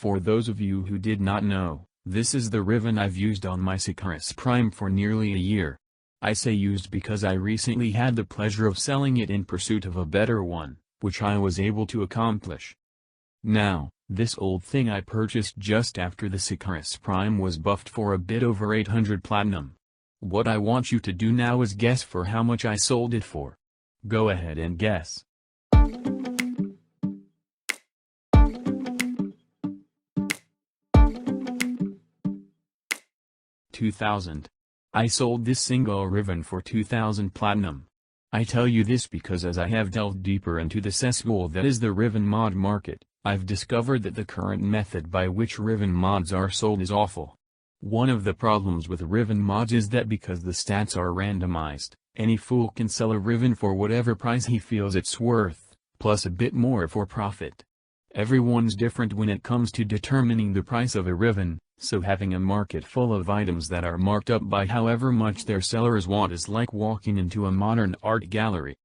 For those of you who did not know, this is the Riven I've used on my Sicarus Prime for nearly a year. I say used because I recently had the pleasure of selling it in pursuit of a better one, which I was able to accomplish. Now, this old thing I purchased just after the Sicarus Prime was buffed for a bit over 800 platinum. What I want you to do now is guess for how much I sold it for. Go ahead and guess. 2,000. I sold this single Riven for 2,000 platinum. I tell you this because as I have delved deeper into the cesspool that is the Riven mod market, I've discovered that the current method by which Riven mods are sold is awful. One of the problems with Riven mods is that because the stats are randomized, any fool can sell a Riven for whatever price he feels it's worth, plus a bit more for profit. Everyone's different when it comes to determining the price of a Riven, so having a market full of items that are marked up by however much their sellers want is like walking into a modern art gallery.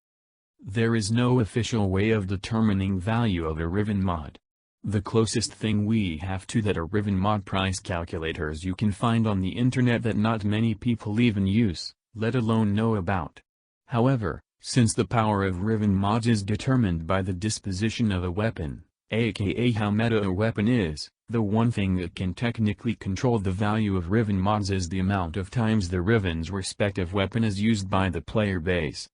There is no official way of determining value of a Riven mod. The closest thing we have to that are Riven mod price calculators you can find on the internet that not many people even use, let alone know about. However, since the power of Riven mods is determined by the disposition of a weapon, aka how meta a weapon is, the one thing that can technically control the value of Riven mods is the amount of times the Riven's respective weapon is used by the player base.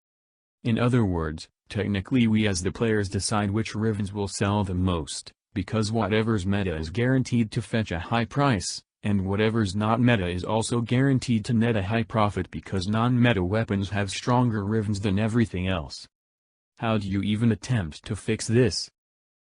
In other words, technically we as the players decide which Rivens will sell the most, because whatever's meta is guaranteed to fetch a high price, and whatever's not meta is also guaranteed to net a high profit because non-meta weapons have stronger Rivens than everything else. How do you even attempt to fix this?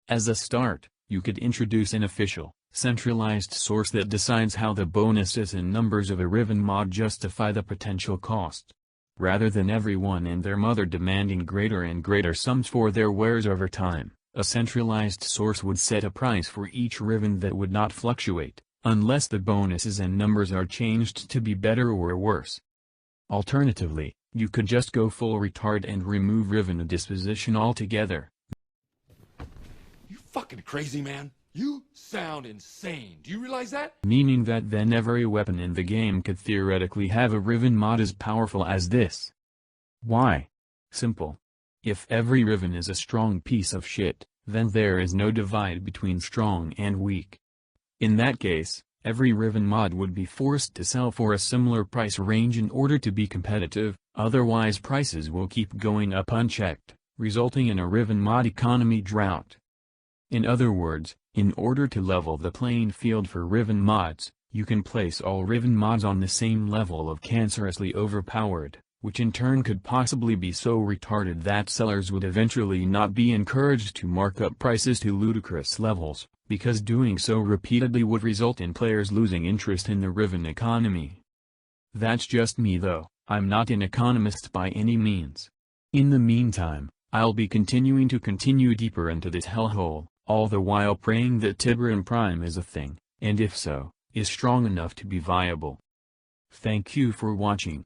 As a start, you could introduce an official, centralized source that decides how the bonuses and numbers of a Riven mod justify the potential cost. Rather than everyone and their mother demanding greater and greater sums for their wares over time, a centralized source would set a price for each Riven that would not fluctuate, unless the bonuses and numbers are changed to be better or worse. Alternatively, you could just go full retard and remove Riven disposition altogether. You fucking crazy, man. You sound insane. Do you realize that? Meaning that then every weapon in the game could theoretically have a Riven mod as powerful as this. Why? Simple. If every Riven is a strong piece of shit, then there is no divide between strong and weak. In that case, every Riven mod would be forced to sell for a similar price range in order to be competitive, otherwise prices will keep going up unchecked, resulting in a Riven mod economy drought. In other words, in order to level the playing field for Riven mods, you can place all Riven mods on the same level of cancerously overpowered, which in turn could possibly be so retarded that sellers would eventually not be encouraged to mark up prices to ludicrous levels, because doing so repeatedly would result in players losing interest in the Riven economy. That's just me though, I'm not an economist by any means. In the meantime, I'll be continuing deeper into this hellhole, all the while praying that Tiburon Prime is a thing, and if so, is strong enough to be viable. Thank you for watching.